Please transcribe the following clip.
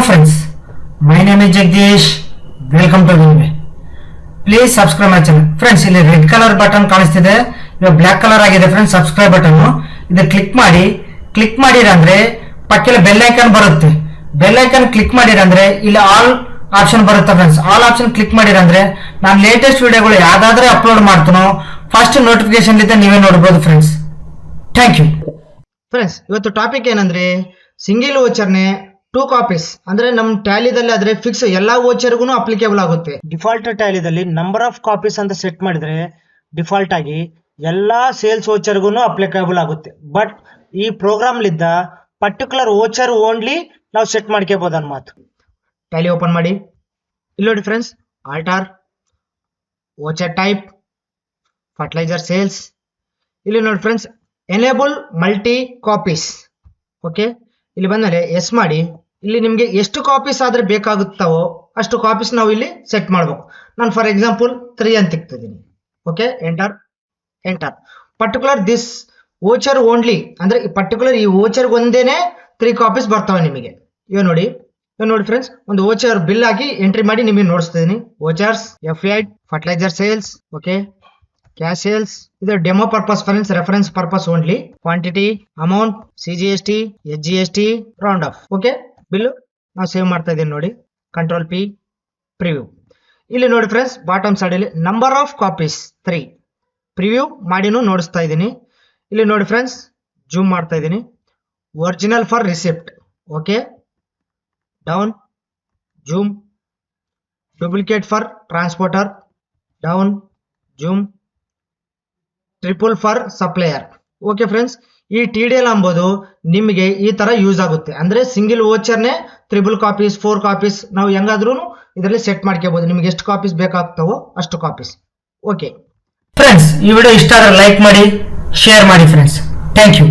friends, my name is Jagdish. Welcome to Winway. Please subscribe my channel. Friends, ಇಲ್ಲಿ red colour button ಕಾಣಿಸ್ತಿದೆ, ಇವಾಗ black colour ಆಗಿದೆ friends. Subscribe button ಇದು click ಮಾಡಿರಂದ್ರೆ ಪಕ್ಕದಲ್ಲಿ bell icon ಬರುತ್ತೆ. ಬೆಲ್ ಐಕಾನ್ ಕ್ಲಿಕ್ ಮಾಡಿರಂದ್ರೆ ಇಲ್ಲಿ ಆಲ್ ಆಪ್ಷನ್ ಬರುತ್ತೆ ಫ್ರೆಂಡ್ಸ್. ಆಲ್ ಆಪ್ಷನ್ ಕ್ಲಿಕ್ ಮಾಡಿರಂದ್ರೆ ನಾನು ಲೇಟೆಸ್ಟ್ ವಿಡಿಯೋಗಳು ಯಾವ್ದಾದ್ರೆ ಅಪ್ಲೋಡ್ ಮಾಡ್ತೀನೋ ಫಸ್ಟ್ ನೋಟಿಫಿಕೇಶನ್ ಇದ್ದ ನೀವೇ ನೋಡಬಹುದು ಫ್ರೆಂಡ್ಸ್. Thank you friends. ಇವತ್ತು ಟಾಪಿಕ್ ಏನಂದ್ರೆ ಸಿಂಗಲ್ ವೋಚರ್ನೆ 2 ಕಾಪೀಸ್ ಅಂದ್ರೆ ನಮ್ಮ ಟ್ಯಾಲಿದಲ್ಲಿ ಆದ್ರೆ ಫಿಕ್ಸ್ ಎಲ್ಲಾ ವೋಚರ್ಗೂ ಅಪ್ಲಿಕೇಬಲ್ ಆಗುತ್ತೆ. ಡಿಫಾಲ್ಟ್ ಟ್ಯಾಲಿದಲ್ಲಿ ನಂಬರ್ ಆಫ್ ಕಾಪೀಸ್ ಅಂತ ಸೆಟ್ ಮಾಡಿದ್ರೆ ಡಿಫಾಲ್ಟ್ ಆಗಿ ಎಲ್ಲಾ ಸೇಲ್ಸ್ ವೋಚರ್ಗೂ ಅಪ್ಲಿಕೇಬಲ್ ಆಗುತ್ತೆ. ಬಟ್ ಈ ಪ್ರೋಗ್ರಾಮ್ ಲಿದ್ದ ಪರ್ಟಿಕ್ಯುಲರ್ ವೋಚರ್ ಓನ್ಲಿ ನಾವು ಸೆಟ್ ಮಾಡ್ಕೋಬಹುದು ಅನ್ನೋ ಮಾತು. ಟ್ಯಾಲಿ ಓಪನ್ ಮಾಡಿ. ಇಲ್ಲಿ ನೋಡಿ friends, alter voucher type fertiliser sales. ಇಲ್ಲಿ ನೋಡಿ friends, enable multi copies. Okay, ಇಲ್ಲಿ ಬಂದರೆ ಎಸ್ ಮಾಡಿ. ಇಲ್ಲಿ ನಿಮಗೆ ಎಷ್ಟು ಕಾಪೀಸ್ ಆದ್ರೆ ಬೇಕಾಗುತ್ತಾವೋ ಅಷ್ಟು ಕಾಪೀಸ್ ನಾವು ಇಲ್ಲಿ ಸೆಟ್ ಮಾಡಬೇಕು. ನಾನು ಫಾರ್ ಎಕ್ಸಾಂಪಲ್ 3 ಅಂತ ಇಕ್ತಿದ್ದೀನಿ. Okay, enter. Particular this voucher only ಅಂದ್ರೆ ಪರ್ಟಿಕ್ಯುಲರ್ ಈ ವೋಚರ್ ಒಂದೇನೆ 3 ಕಾಪೀಸ್ ಬರ್ತವೆ ನಿಮಗೆ. ಇವ್ ನೋಡಿ ಫ್ರೆಂಡ್ಸ್, ಒಂದು ವೋಚರ್ ಬಿಲ್ ಆಗಿ ಎಂಟ್ರಿ ಮಾಡಿ ನಿಮಗೆ ನೋಡಿಸ್ತಿದ್ದೀನಿ. Vouchers F8 fertilizer sales. Okay, cash sales. ಇದು demo purpose friends, reference purpose only. Quantity, amount, CGST, SGST, round off. Okay, bill ನಾವು ಸೇವ್ ಮಾಡ್ತಾ ಇದ್ದೀನಿ ನೋಡಿ. Control P, preview. ಇಲ್ಲಿ ನೋಡಿ ಫ್ರೆಂಡ್ಸ್, ಬಾಟಮ್ ಸೈಡ್ ಅಲ್ಲಿ ನಂಬರ್ ಆಫ್ ಕಾಪೀಸ್ 3 ಪ್ರಿವ್ಯೂ ಮಾಡಿನೂ ನೋಡಿಸ್ತಾ ಇದ್ದೀನಿ. ಇಲ್ಲಿ ನೋಡಿ ಫ್ರೆಂಡ್ಸ್, ಜೂಮ್ ಮಾಡ್ತಾ ಇದ್ದೀನಿ. Original for receipt. Okay, down, zoom. Duplicate for transporter, down, zoom. Triple for supplier. Okay friends, ಈ TDL ಅಂಬೋದು ನಿಮಗೆ ಈ ತರ ಯೂಸ್ ಆಗುತ್ತೆ. ಅಂದ್ರೆ ಸಿಂಗಲ್ ವೋಚರ್ನೇ 3 ಕಾಪೀಸ್ 4 ಕಾಪೀಸ್ ನಾವು ಹೆಂಗಾದ್ರೂ ಇದರಲ್ಲಿ ಸೆಟ್ ಮಾಡ್ಕೋಬಹುದು. ನಿಮ್ಗೆ ಎಷ್ಟು ಕಾಪೀಸ್ ಬೇಕಾಗ್ತಾವೋ ಅಷ್ಟು ಕಾಪೀಸ್. ಓಕೆ ಫ್ರೆಂಡ್ಸ್, ಈ ವಿಡಿಯೋ ಇಷ್ಟ ಆದ್ರೆ ಲೈಕ್ ಮಾಡಿ, ಶೇರ್ ಮಾಡಿ ಫ್ರೆಂಡ್ಸ್. Thank you.